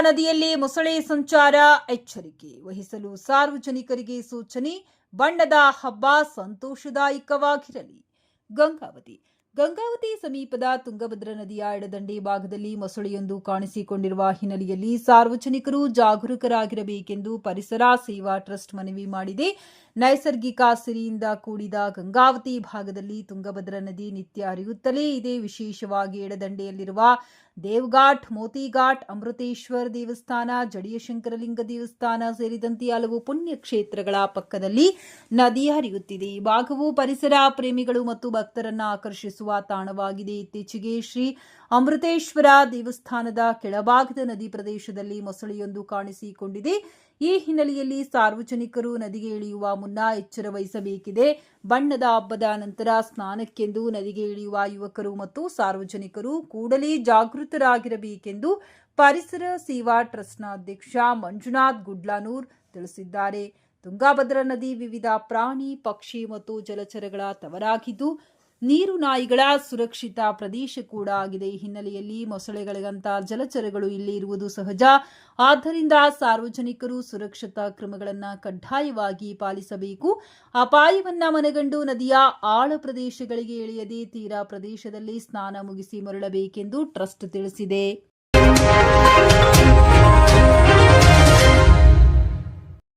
ನದಿಯಲ್ಲಿ ಮೊಸಳೆ ಸಂಚಾರ, ಎಚ್ಚರಿಕೆ ವಹಿಸಲು ಸಾರ್ವಜನಿಕರಿಗೆ ಸೂಚನೆ. ಬಣ್ಣದ ಹಬ್ಬ ಸಂತೋಷದಾಯಕವಾಗಿರಲಿ. ಗಂಗಾವತಿ ಸಮೀಪದ ತುಂಗಭದ್ರಾ ನದಿಯ ಎಡದಂಡೆ ಭಾಗದಲ್ಲಿ ಮೊಸಳೆಯೊಂದು ಕಾಣಿಸಿಕೊಂಡಿರುವ ಹಿನ್ನೆಲೆಯಲ್ಲಿ ಸಾರ್ವಜನಿಕರು ಜಾಗರೂಕರಾಗಿರಬೇಕೆಂದು ಪರಿಸರ ಸೇವಾ ಟ್ರಸ್ಟ್ ಮನವಿ ಮಾಡಿದೆ. ನೈಸರ್ಗಿಕ ಸಿರಿಯಿಂದ ಕೂಡಿದ ಗಂಗಾವತಿ ಭಾಗದಲ್ಲಿ ತುಂಗಭದ್ರಾ ನದಿ ನಿತ್ಯ ಹರಿಯುತ್ತಲೇ ಇದೆ. ವಿಶೇಷವಾಗಿ ಎಡದಂಡೆಯಲ್ಲಿರುವ ದೇವಘಾಟ್, ಮೋತಿಘಾಟ್, ಅಮೃತೇಶ್ವರ ದೇವಸ್ಥಾನ, ಜಡಿಯ ಶಂಕರಲಿಂಗ ದೇವಸ್ಥಾನ ಸೇರಿದಂತೆ ಹಲವು ಪುಣ್ಯ ಕ್ಷೇತ್ರಗಳ ಪಕ್ಕದಲ್ಲಿ ನದಿ ಹರಿಯುತ್ತಿದೆ. ಈ ಭಾಗವು ಪರಿಸರ ಪ್ರೇಮಿಗಳು ಮತ್ತು ಭಕ್ತರನ್ನು ಆಕರ್ಷಿಸುವ ತಾಣವಾಗಿದೆ. ಇತ್ತೀಚೆಗೆ ಶ್ರೀ ಅಮೃತೇಶ್ವರ ದೇವಸ್ಥಾನದ ಕೆಳಭಾಗದ ನದಿ ಪ್ರದೇಶದಲ್ಲಿ ಮೊಸಳೆಯೊಂದು ಕಾಣಿಸಿಕೊಂಡಿದೆ. ಈ ಹಿನ್ನೆಲೆಯಲ್ಲಿ ಸಾರ್ವಜನಿಕರು ನದಿಗೆ ಇಳಿಯುವ ಮುನ್ನ ಎಚ್ಚರ ವಹಿಸಬೇಕಿದೆ. ಬಣ್ಣದ ಹಬ್ಬದ ನಂತರ ಸ್ನಾನಕ್ಕೆಂದು ನದಿಗೆ ಇಳಿಯುವ ಯುವಕರು ಮತ್ತು ಸಾರ್ವಜನಿಕರು ಕೂಡಲೇ ಜಾಗೃತರಾಗಿರಬೇಕೆಂದು ಪರಿಸರ ಸೇವಾ ಟ್ರಸ್ಟ್ನ ಅಧ್ಯಕ್ಷ ಮಂಜುನಾಥ್ ಗುಡ್ಲಾನೂರ್ ತಿಳಿಸಿದ್ದಾರೆ. ತುಂಗಭದ್ರಾ ನದಿ ವಿವಿಧ ಪ್ರಾಣಿ, ಪಕ್ಷಿ ಮತ್ತು ಜಲಚರಗಳ ತವರಾಗಿದ್ದು ನೀರು ನಾಯಿಗಳ ಸುರಕ್ಷಿತ ಪ್ರದೇಶ ಕೂಡ ಆಗಿದೆ. ಈ ಹಿನ್ನೆಲೆಯಲ್ಲಿ ಮೊಸಳೆಗಳಿಗಂತ ಜಲಚರಗಳು ಇಲ್ಲಿ ಇರುವುದು ಸಹಜ. ಆದ್ದರಿಂದ ಸಾರ್ವಜನಿಕರು ಸುರಕ್ಷತಾ ಕ್ರಮಗಳನ್ನು ಕಡ್ಡಾಯವಾಗಿ ಪಾಲಿಸಬೇಕು. ಅಪಾಯವನ್ನ ಮನಗಂಡು ನದಿಯ ಆಳ ಪ್ರದೇಶಗಳಿಗೆ ಇಳಿಯದೆ ತೀರಾ ಪ್ರದೇಶದಲ್ಲಿ ಸ್ನಾನ ಮುಗಿಸಿ ಮರಳಬೇಕೆಂದು ಟ್ರಸ್ಟ್ ತಿಳಿಸಿದೆ.